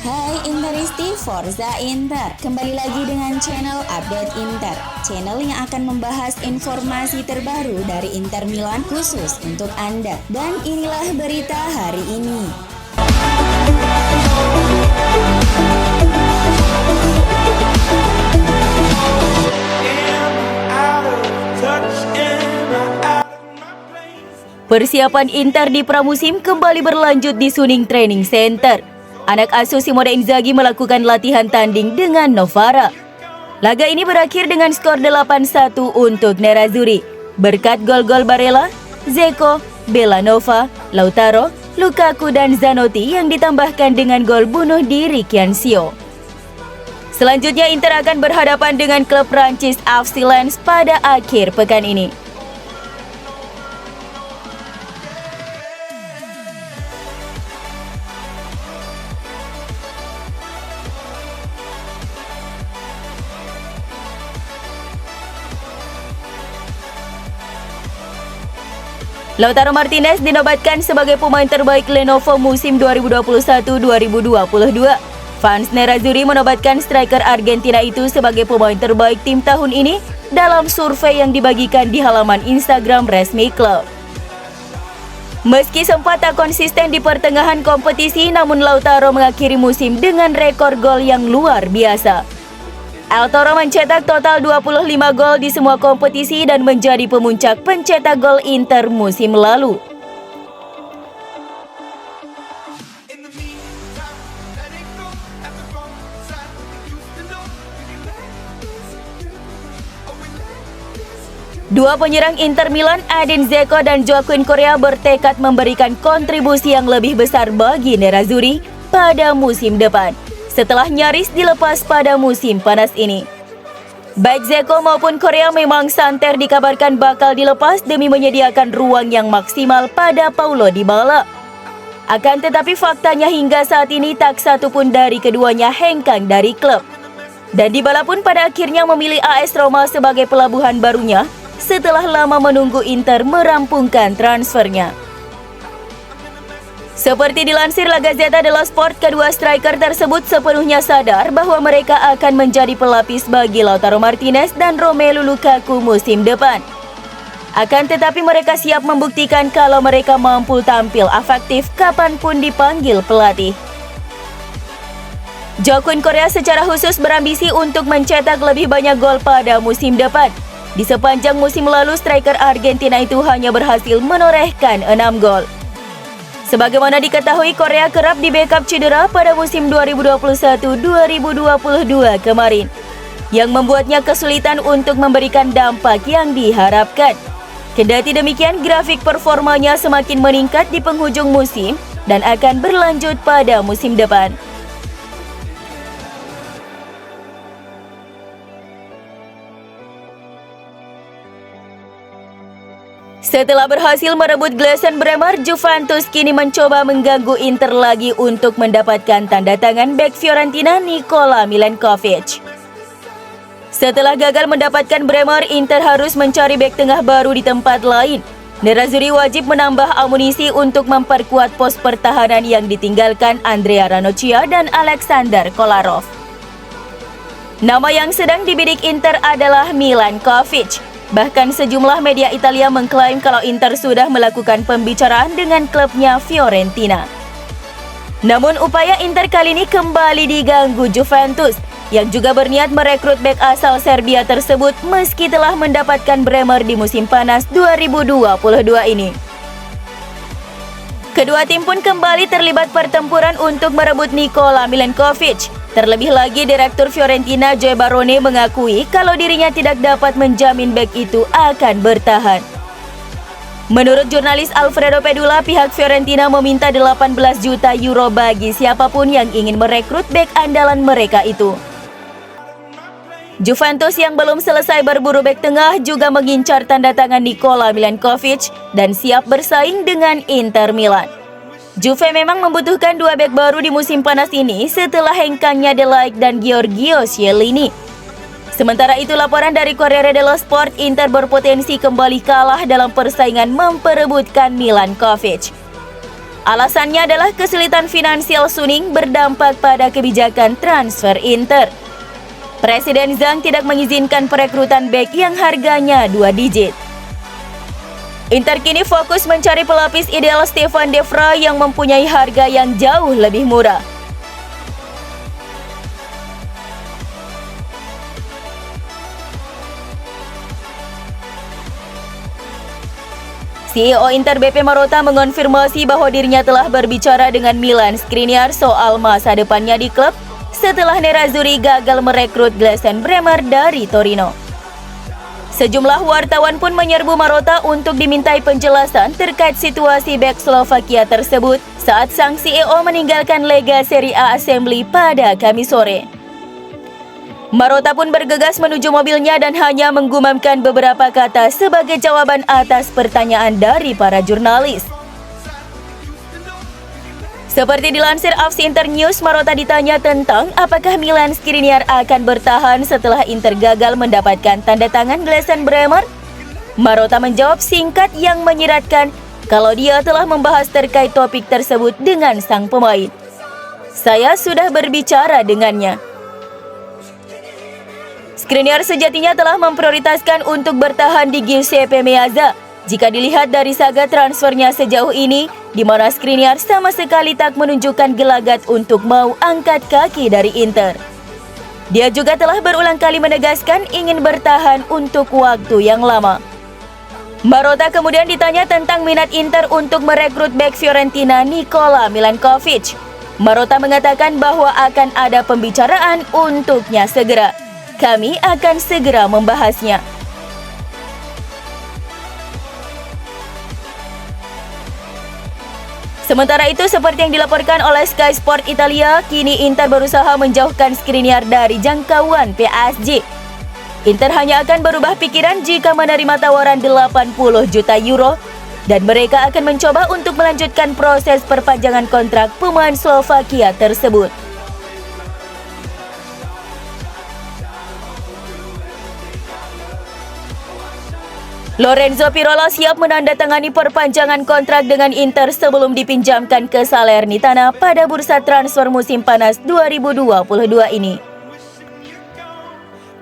Hai Interisti, Forza Inter. Kembali lagi dengan channel Update Inter, channel yang akan membahas informasi terbaru dari Inter Milan khusus untuk Anda. Dan inilah berita hari ini. Persiapan Inter di pramusim kembali berlanjut di Suning Training Center. Anak asuh Simone Inzaghi melakukan latihan tanding dengan Novara. Laga ini berakhir dengan skor 8-1 untuk Nerazzurri. Berkat gol-gol Barella, Dzeko, Bellanova, Lautaro, Lukaku dan Zanotti yang ditambahkan dengan gol bunuh diri Cancio. Selanjutnya Inter akan berhadapan dengan klub Prancis FC Lens pada akhir pekan ini. Lautaro Martinez dinobatkan sebagai pemain terbaik Lenovo musim 2021-2022. Fans Nerazzurri menobatkan striker Argentina itu sebagai pemain terbaik tim tahun ini dalam survei yang dibagikan di halaman Instagram resmi klub. Meski sempat tak konsisten di pertengahan kompetisi, namun Lautaro mengakhiri musim dengan rekor gol yang luar biasa. El Toro mencetak total 25 gol di semua kompetisi dan menjadi pemuncak pencetak gol Inter musim lalu. Dua penyerang Inter Milan, Edin Dzeko dan Joaquin Correa bertekad memberikan kontribusi yang lebih besar bagi Nerazzurri pada musim depan, setelah nyaris dilepas pada musim panas ini. Baik Dzeko maupun Correa memang santer dikabarkan bakal dilepas demi menyediakan ruang yang maksimal pada Paulo Dybala. Akan tetapi faktanya hingga saat ini tak satu pun dari keduanya hengkang dari klub. Dan Dybala pun pada akhirnya memilih AS Roma sebagai pelabuhan barunya setelah lama menunggu Inter merampungkan transfernya. Seperti dilansir La Gazzetta dello Sport, kedua striker tersebut sepenuhnya sadar bahwa mereka akan menjadi pelapis bagi Lautaro Martinez dan Romelu Lukaku musim depan. Akan tetapi mereka siap membuktikan kalau mereka mampu tampil efektif kapanpun dipanggil pelatih. Joaquin Correa secara khusus berambisi untuk mencetak lebih banyak gol pada musim depan. Di sepanjang musim lalu, striker Argentina itu hanya berhasil menorehkan 6 gol. Sebagaimana diketahui, Correa kerap di backup cedera pada musim 2021-2022 kemarin, yang membuatnya kesulitan untuk memberikan dampak yang diharapkan. Kendati demikian, grafik performanya semakin meningkat di penghujung musim dan akan berlanjut pada musim depan. Setelah berhasil merebut Glesen Bremer, Juventus kini mencoba mengganggu Inter lagi untuk mendapatkan tanda tangan bek Fiorentina Nikola Milenkovic. Setelah gagal mendapatkan Bremer, Inter harus mencari bek tengah baru di tempat lain. Nerazzurri wajib menambah amunisi untuk memperkuat pos pertahanan yang ditinggalkan Andrea Ranocchia dan Alexander Kolarov. Nama yang sedang dibidik Inter adalah Milenkovic. Bahkan sejumlah media Italia mengklaim kalau Inter sudah melakukan pembicaraan dengan klubnya Fiorentina. Namun upaya Inter kali ini kembali diganggu Juventus, yang juga berniat merekrut bek asal Serbia tersebut meski telah mendapatkan Bremer di musim panas 2022 ini. Kedua tim pun kembali terlibat pertempuran untuk merebut Nikola Milenkovic. Terlebih lagi, Direktur Fiorentina Joe Barone mengakui kalau dirinya tidak dapat menjamin bek itu akan bertahan. Menurut jurnalis Alfredo Pedula, pihak Fiorentina meminta 18 juta euro bagi siapapun yang ingin merekrut bek andalan mereka itu. Juventus yang belum selesai berburu bek tengah juga mengincar tanda tangan Nikola Milenkovic dan siap bersaing dengan Inter Milan. Juve memang membutuhkan dua bek baru di musim panas ini setelah hengkangnya De Ligt dan Giorgio Chiellini. Sementara itu, laporan dari Corriere dello Sport, Inter berpotensi kembali kalah dalam persaingan memperebutkan Milenkovic. Alasannya adalah kesulitan finansial Suning berdampak pada kebijakan transfer Inter. Presiden Zhang tidak mengizinkan perekrutan bek yang harganya 2 digit. Inter kini fokus mencari pelapis ideal Stefan de Vrij yang mempunyai harga yang jauh lebih murah. CEO Inter BP Marotta mengonfirmasi bahwa dirinya telah berbicara dengan Milan Skriniar soal masa depannya di klub setelah Nerazzurri gagal merekrut Gleisen Bremer dari Torino. Sejumlah wartawan pun menyerbu Marotta untuk dimintai penjelasan terkait situasi bek Slovakia tersebut saat sang CEO meninggalkan Lega Serie A Assembly pada Kamis sore. Marotta pun bergegas menuju mobilnya dan hanya menggumamkan beberapa kata sebagai jawaban atas pertanyaan dari para jurnalis. Seperti dilansir AFC Inter News, Marotta ditanya tentang apakah Milan Skriniar akan bertahan setelah Inter gagal mendapatkan tanda tangan Gleisen Bremer. Marotta menjawab singkat yang menyiratkan kalau dia telah membahas terkait topik tersebut dengan sang pemain. Saya sudah berbicara dengannya. Skriniar sejatinya telah memprioritaskan untuk bertahan di Giuseppe Meazza. Jika dilihat dari saga transfernya sejauh ini, di mana Skriniar sama sekali tak menunjukkan gelagat untuk mau angkat kaki dari Inter. Dia juga telah berulang kali menegaskan ingin bertahan untuk waktu yang lama. Marotta kemudian ditanya tentang minat Inter untuk merekrut bek Fiorentina Nikola Milankovic. Marotta mengatakan bahwa akan ada pembicaraan untuknya segera. Kami akan segera membahasnya. Sementara itu, seperti yang dilaporkan oleh Sky Sport Italia, kini Inter berusaha menjauhkan Skriniar dari jangkauan PSG. Inter hanya akan berubah pikiran jika menerima tawaran 80 juta euro dan mereka akan mencoba untuk melanjutkan proses perpanjangan kontrak pemain Slovakia tersebut. Lorenzo Pirola siap menandatangani perpanjangan kontrak dengan Inter sebelum dipinjamkan ke Salernitana pada bursa transfer musim panas 2022 ini.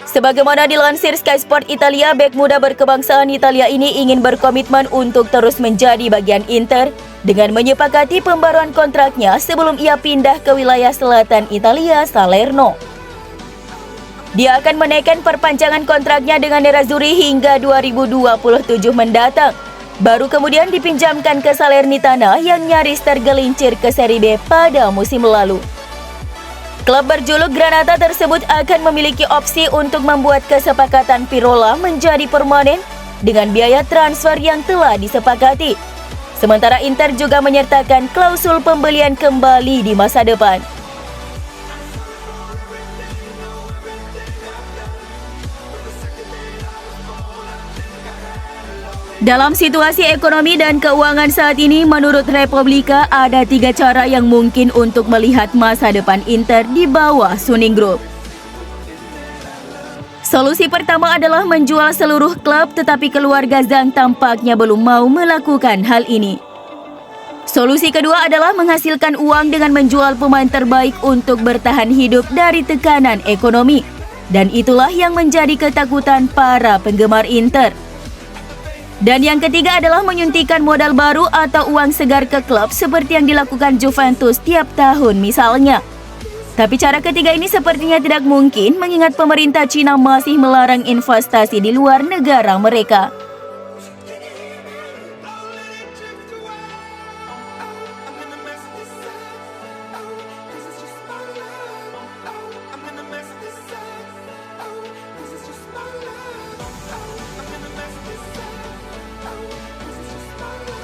Sebagaimana dilansir Sky Sport Italia, bek muda berkebangsaan Italia ini ingin berkomitmen untuk terus menjadi bagian Inter dengan menyepakati pembaruan kontraknya sebelum ia pindah ke wilayah selatan Italia, Salerno. Dia akan menaikkan perpanjangan kontraknya dengan Nerazzurri hingga 2027 mendatang. Baru kemudian dipinjamkan ke Salernitana yang nyaris tergelincir ke Serie B pada musim lalu. Klub berjuluk Granata tersebut akan memiliki opsi untuk membuat kesepakatan Pirola menjadi permanen dengan biaya transfer yang telah disepakati. Sementara Inter juga menyertakan klausul pembelian kembali di masa depan. Dalam situasi ekonomi dan keuangan saat ini, menurut Republika, ada 3 cara yang mungkin untuk melihat masa depan Inter di bawah Suning Group. Solusi pertama adalah menjual seluruh klub, tetapi keluarga Zhang tampaknya belum mau melakukan hal ini. Solusi kedua adalah menghasilkan uang dengan menjual pemain terbaik untuk bertahan hidup dari tekanan ekonomi. Dan itulah yang menjadi ketakutan para penggemar Inter. Dan yang ketiga adalah menyuntikkan modal baru atau uang segar ke klub seperti yang dilakukan Juventus tiap tahun misalnya. Tapi cara ketiga ini sepertinya tidak mungkin mengingat pemerintah Cina masih melarang investasi di luar negara mereka.